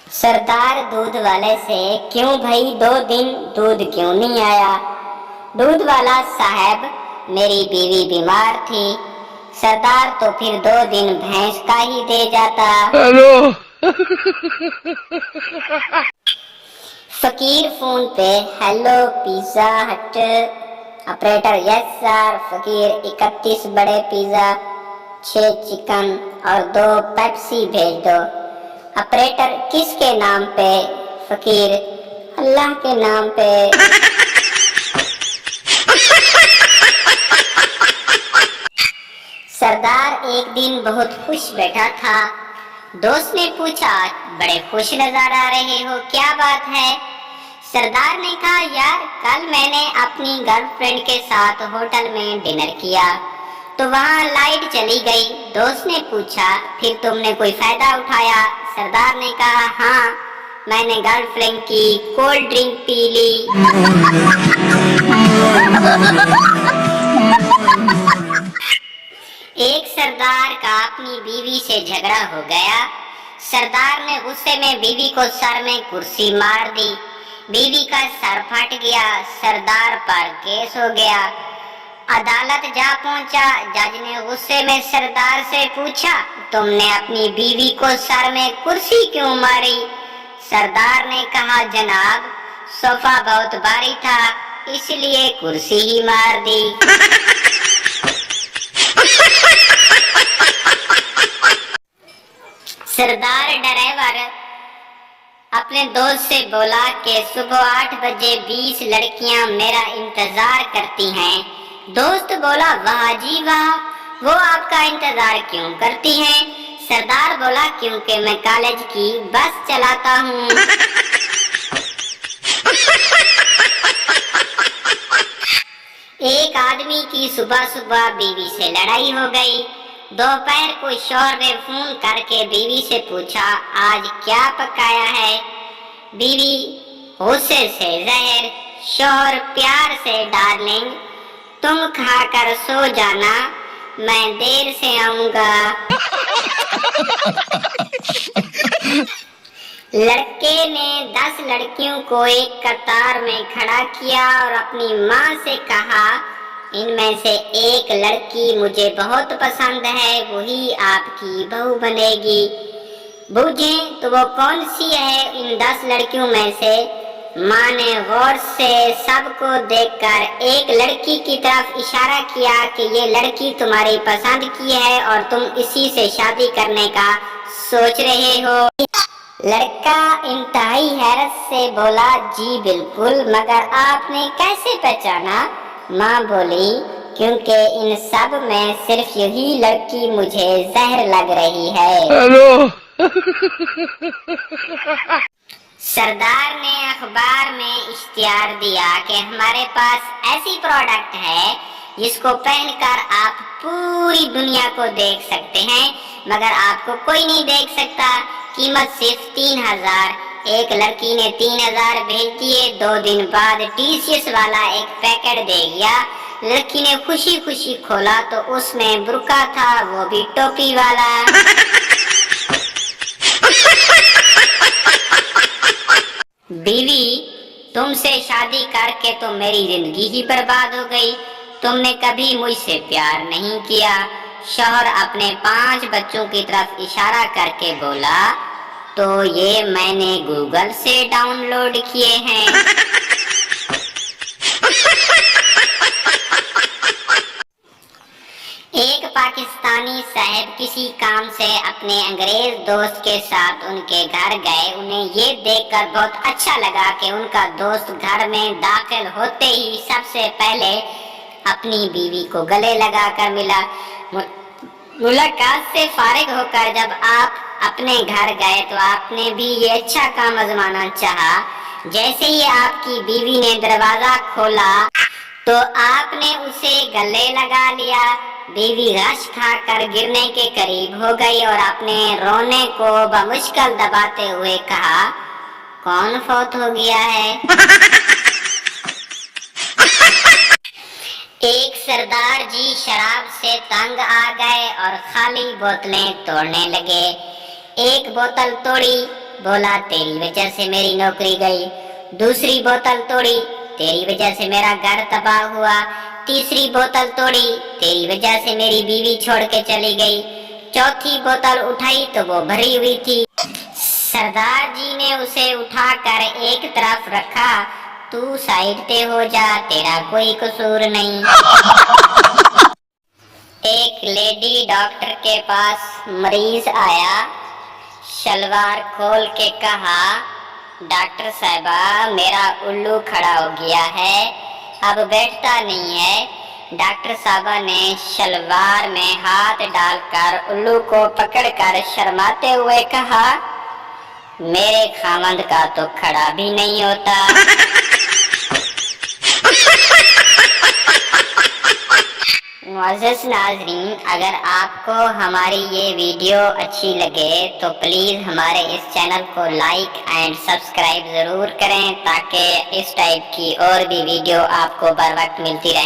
सरदार दूध वाले से, क्यों भाई 2 दिन दूध क्यों नहीं आया? दूध वाला साहब, मेरी बीवी बीमार थी। सरदार, तो फिर 2 दिन भैंस का ही दे जाता। हेलो। फकीर फोन पे, हेलो पिज्जा हट। Operator, yes sir. फकीर, 31 बड़े पिज्जा, 6 चिकन और 2 पेप्सी भेज दो। ऑपरेटर, किसके नाम पे? फकीर, अल्लाह के नाम पे। सरदार एक दिन बहुत खुश बैठा था। दोस्त ने पूछा, बड़े खुश नजर आ रहे हो, क्या बात है? सरदार ने कहा, यार कल मैंने अपनी गर्लफ्रेंड के साथ होटल में डिनर किया तो वहाँ लाइट चली गई। दोस्त ने पूछा, फिर तुमने कोई फायदा उठाया? सरदार ने कहा, हाँ, मैंने गर्लफ्रेंड की कोल्ड ड्रिंक पी ली। एक सरदार का अपनी बीवी से झगड़ा हो गया। सरदार ने गुस्से में बीवी को सर में कुर्सी मार दी। बीवी का सर फट गया। सरदार पर केस हो गया। अदालत जा पहुंचा। जज ने गुस्से में सरदार से पूछा, तुमने अपनी बीवी को सर में कुर्सी क्यों मारी? सरदार ने कहा, जनाब, सोफा बहुत भारी था इसलिए कुर्सी ही मार दी। सरदार ड्राइवर अपने दोस्त से बोला कि सुबह 8 बजे 20 लड़कियां मेरा इंतजार करती हैं। दोस्त बोला, वाह जी वाह, वो आपका इंतजार क्यों करती हैं? सरदार बोला, क्योंकि मैं कॉलेज की बस चलाता हूँ। एक आदमी की सुबह सुबह बीवी से लड़ाई हो गई। दोपहर को शौहर ने फोन करके बीवी से पूछा, आज क्या पकाया है? बीवी गुस्से से जहर। शौहर प्यार से, डार्लिंग तुम खाकर सो जाना, मैं देर से आऊंगा। लड़के ने 10 लड़कियों को एक कतार में खड़ा किया और अपनी माँ से कहा, इनमें से एक लड़की मुझे बहुत पसंद है, वही आपकी बहू बनेगी। बूझें तो वो कौन सी है इन 10 लड़कियों में से? माँ ने गौर से सबको देखकर एक लड़की की तरफ इशारा किया कि ये लड़की तुम्हारी पसंद की है और तुम इसी से शादी करने का सोच रहे हो। लड़का इंतहाई हैरत से बोला, जी बिल्कुल, मगर आपने कैसे पहचाना? माँ बोली, क्योंकि इन सब में सिर्फ यही लड़की मुझे जहर लग रही है। हेलो। सरदार ने अखबार में इश्तिहार दिया कि हमारे पास ऐसी प्रोडक्ट है जिसको पहनकर आप पूरी दुनिया को देख सकते हैं, मगर आपको कोई नहीं देख सकता। कीमत सिर्फ 3000। एक लड़की ने 3000 भेज दिए। 2 दिन बाद टीसीएस वाला एक पैकेट दे गया। लड़की ने खुशी खुशी खोला तो उसमें बुर्का था, वो भी टोपी वाला। बीवी, तुमसे शादी करके तो मेरी जिंदगी ही बर्बाद हो गई। तुमने कभी मुझसे प्यार नहीं किया। शौहर अपने 5 बच्चों की तरफ इशारा करके बोला, तो ये मैंने गूगल से डाउनलोड किए हैं। एक पाकिस्तानी साहब किसी काम से अपने अंग्रेज दोस्त के साथ उनके घर गए। उन्हें ये देखकर बहुत अच्छा लगा कि उनका दोस्त घर में दाखिल होते ही सबसे पहले अपनी बीवी को गले लगाकर मिला। मुलाकात से फारिग होकर जब आप अपने घर गए तो आपने भी ये अच्छा काम आजमाना चाहा। जैसे ही आपकी बीवी ने दरवाजा खोला तो आपने उसे गले लगा लिया। बीवी गश खाकर गिरने के करीब हो गई और अपने रोने को बमुश्किल दबाते हुए कहा, कौन फौत हो गया है? एक सरदार जी शराब से तंग आ गए और खाली बोतलें तोड़ने लगे। एक बोतल तोड़ी, बोला तेरी वजह से मेरी नौकरी गई। दूसरी बोतल तोड़ी, तेरी वजह से मेरा घर तबाह हुआ। तीसरी बोतल तोड़ी, तेरी वजह से मेरी बीवी छोड़ के चली गई। चौथी बोतल उठाई तो वो भरी हुई थी। सरदार जी ने उसे उठाकर एक तरफ रखा। तू साइड पे हो जा, तेरा कोई कसूर नहीं। एक लेडी डॉक्टर के पास मरीज आया, शलवार खोल के कहा, डॉक्टर साहबा मेरा उल्लू खड़ा हो गया है, अब बैठता नहीं है। डॉक्टर साहबा ने शलवार में हाथ डालकर उल्लू को पकड़कर शर्माते हुए कहा, मेरे खामंद का तो खड़ा भी नहीं होता। मुअज़्ज़ज़ नाज़रीन, अगर आपको हमारी ये वीडियो अच्छी लगे तो प्लीज़ हमारे इस चैनल को लाइक एंड सब्सक्राइब ज़रूर करें ताकि इस टाइप की और भी वीडियो आपको बर वक्त मिलती रहे।